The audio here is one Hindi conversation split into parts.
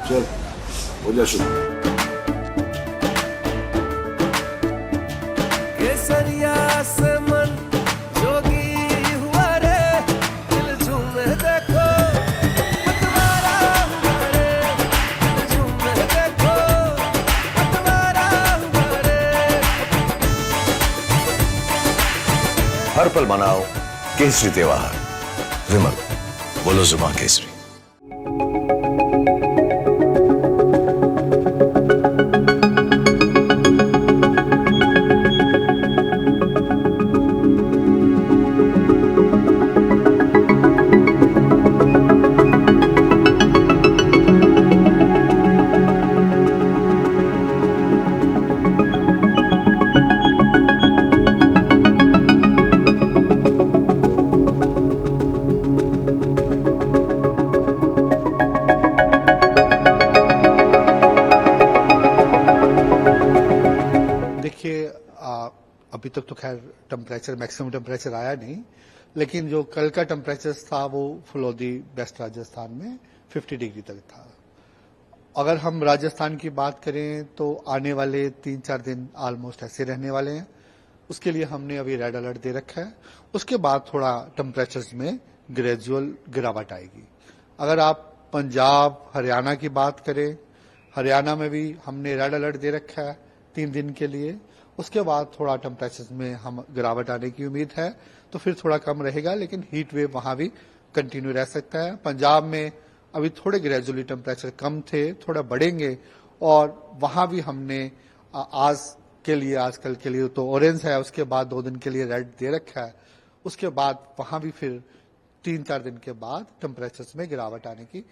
चल हो जा शुरू। केसरिया से मन जोगी हुआ रे, दिल झूमे देखो पतवारा हुआ रे, दिल झूमे देखो पतवारा हुआ रे। हर पल मनाओ केसरी त्योहार। विमल, बोलो जुबान केसरी। देखिए अभी तक तो खैर टेम्परेचर मैक्सिमम टेम्परेचर आया नहीं, लेकिन जो कल का टेम्परेचर था वो फुलौदी वेस्ट राजस्थान में 50 डिग्री तक था। अगर हम राजस्थान की बात करें तो आने वाले 3-4 दिन ऑलमोस्ट ऐसे रहने वाले हैं। उसके लिए हमने अभी रेड अलर्ट दे रखा है। उसके बाद थोड़ा टेम्परेचर्स में ग्रेजुअल गिरावट आएगी। अगर आप पंजाब हरियाणा की बात करें, हरियाणा में भी हमने रेड अलर्ट दे रखा है 3 दिन के लिए। उसके बाद थोड़ा टेम्परेचर में हम गिरावट आने की उम्मीद है, तो फिर थोड़ा कम रहेगा, लेकिन हीट वेव वहां भी कंटिन्यू रह सकता है। पंजाब में अभी थोड़े ग्रेजुअली टेम्परेचर कम थे, थोड़ा बढ़ेंगे, और वहां भी हमने आजकल के लिए तो ऑरेंज है, उसके बाद 2 दिन के लिए रेड दे रखा है। उसके बाद वहां भी फिर 3-4 दिन के बाद टेम्परेचर में गिरावट आने की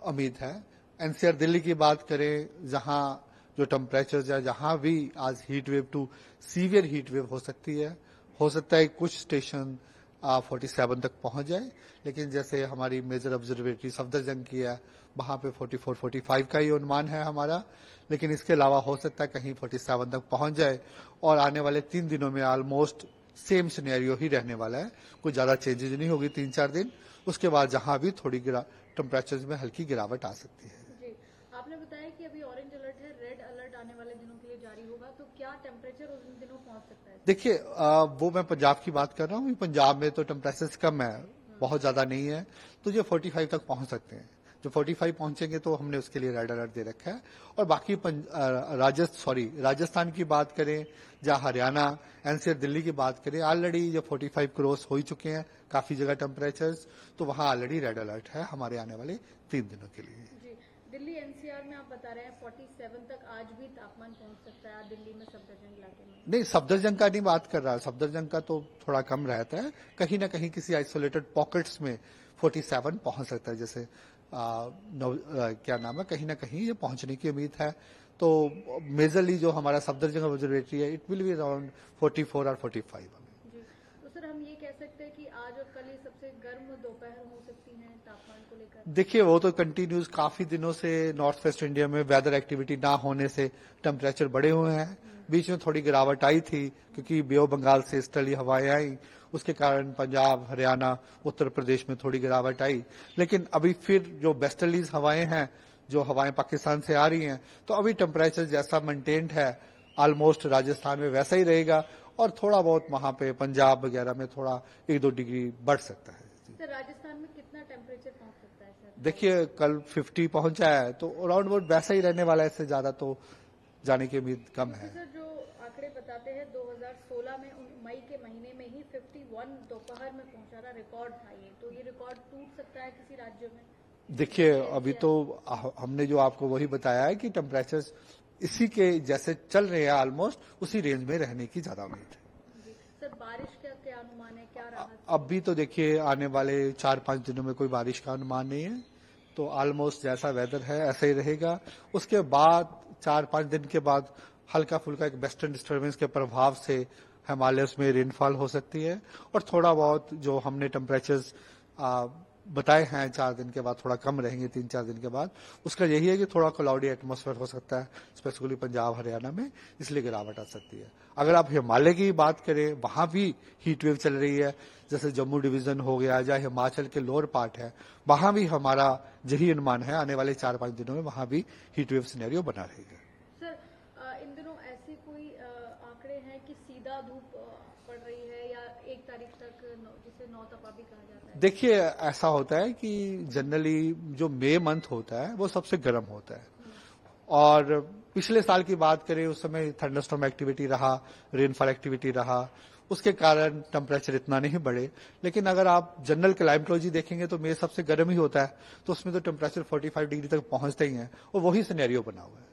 उम्मीद है। एनसीआर दिल्ली की बात करें, जहां जो टेम्परेचर है, जहां भी आज heat wave to severe heat wave हो सकती है। हो सकता है कुछ स्टेशन 47 तक पहुंच जाए, लेकिन जैसे हमारी मेजर ऑब्जर्वेटरी सफदरजंग की है, वहां पे 44-45 का ही अनुमान है हमारा। लेकिन इसके अलावा हो सकता है कहीं 47 तक पहुंच जाए, और आने वाले 3 दिनों में ऑलमोस्ट सेम सिनेरियो ही रहने वाला है। कुछ ज्यादा चेंजेस नहीं होगी 3-4 दिन। उसके बाद जहां भी थोड़ी टेम्परेचर में हल्की गिरावट आ सकती है। जी, आपने बताया कि अभी ऑरेंज अलर्ट है, रेड अलर्ट आने वाले दिनों के लिए जारी होगा, तो क्या टेम्परेचर उस दिनों पहुंच सकता है? देखिए वो मैं पंजाब की बात कर रहा हूँ। पंजाब में तो टेम्परेचर कम है, बहुत ज्यादा नहीं है, तो ये 45 तक पहुंच सकते हैं। जो 45 पहुंचेंगे तो हमने उसके लिए रेड अलर्ट दे रखा है। और बाकी राजस्थान की बात करें, जहाँ हरियाणा एनसीआर दिल्ली की बात करें, ऑलरेडी ये 45 क्रॉस हो ही चुके हैं काफी जगह टेम्परेचर्स, तो वहां ऑलरेडी रेड अलर्ट है हमारे आने वाले 3 दिनों के लिए। जी, दिल्ली एनसीआर में आप बता रहे हैं 47 तक आज भी तापमान पहुंच सकता है दिल्ली में सफदरजंग इलाके में। नहीं, सफदरजंग का नहीं बात कर रहा। सफदरजंग का तो थोड़ा कम रहता है, कहीं ना कहीं किसी आइसोलेटेड पॉकेट्स में 47 पहुंच सकता है। जैसे क्या नाम है, कहीं ना कहीं ये पहुंचने की उम्मीद है। तो मेजरली जो हमारा सफदरजंग ऑब्जर्वेटरी है, इट विल बी अराउंड 44 और 45। जी, तो सर हम ये कह सकते हैं कि आज और कल ही सबसे गर्म दोपहर हो सकती है तापमान को लेकर? देखिए वो तो कंटिन्यूस काफी दिनों से नॉर्थ वेस्ट इंडिया में वेदर एक्टिविटी ना होने से टेम्परेचर बढ़े हुए हैं। बीच में थोड़ी गिरावट आई थी क्योंकि बे ऑफ बंगाल से ईस्टर्ली हवाएं आई, उसके कारण पंजाब हरियाणा उत्तर प्रदेश में थोड़ी गिरावट आई। लेकिन अभी फिर जो वेस्टर्लीज हवाएं हैं, जो हवाएं पाकिस्तान से आ रही हैं, तो अभी टेम्परेचर जैसा मेंटेन्ड है ऑलमोस्ट राजस्थान में वैसा ही रहेगा, और थोड़ा बहुत वहां पे पंजाब वगैरह में थोड़ा 1-2 डिग्री बढ़ सकता है। सर राजस्थान में कितना टेम्परेचर पहुंच सकता है सर? देखिए कल 50 पहुंचा है, तो अराउंड अबाउट वैसा ही रहने वाला है, इससे ज्यादा तो जाने की उम्मीद कम है। सर जो आंकड़े बताते हैं 2016 में मई के महीने में ही 51 दोपहर में पहुंचा था, रिकॉर्ड था ये, तो ये रिकॉर्ड टूट सकता है किसी राज्य में? देखिए अभी तो हमने जो आपको वही बताया है कि टेम्परेचर इसी के जैसे चल रहे हैं, ऑलमोस्ट उसी रेंज में रहने की ज्यादा उम्मीद है। सर बारिश का क्या अनुमान है, क्या रहा? अभी तो देखिए आने वाले 4-5 दिनों में कोई बारिश का अनुमान नहीं है, तो ऑलमोस्ट जैसा वेदर है ऐसा ही रहेगा। उसके बाद 4-5 दिन के बाद हल्का फुल्का एक वेस्टर्न डिस्टर्बेंस के प्रभाव से हिमालयस में रेनफॉल हो सकती है, और थोड़ा बहुत जो हमने टेम्परेचर्स बताए हैं 4 दिन के बाद थोड़ा कम रहेंगे 3-4 दिन के बाद, उसका यही है कि थोड़ा क्लाउडी एटमॉस्फेयर हो सकता है स्पेसिफिकली पंजाब हरियाणा में, इसलिए गिरावट आ सकती है। अगर आप हिमालय की बात करें, वहां भी हीट वेव चल रही है, जैसे जम्मू डिवीजन हो गया या हिमाचल के लोअर पार्ट है, वहां भी हमारा यही अनुमान है आने वाले 4-5 दिनों में वहां भी हीट वेव सिनेरियो बना रहेगा। सर इन दिनों ऐसे कोई आंकड़े हैं कि सीधा धूप पड़ रही है या 1 तारीख तक जिसे 9 तपा भी कहा जाता है? देखिए, ऐसा होता है कि जनरली जो मई मंथ होता है वो सबसे गर्म होता है, और पिछले साल की बात करें उस समय थंडरस्टॉर्म एक्टिविटी रहा, रेनफॉल एक्टिविटी रहा, उसके कारण टेम्परेचर इतना नहीं बढ़े। लेकिन अगर आप जनरल क्लाइमेटोलॉजी देखेंगे तो मई सबसे गर्म ही होता है, तो उसमें तो टेम्परेचर 45 डिग्री तक पहुंचते ही है, और वही सिनेरियो बना हुआ है।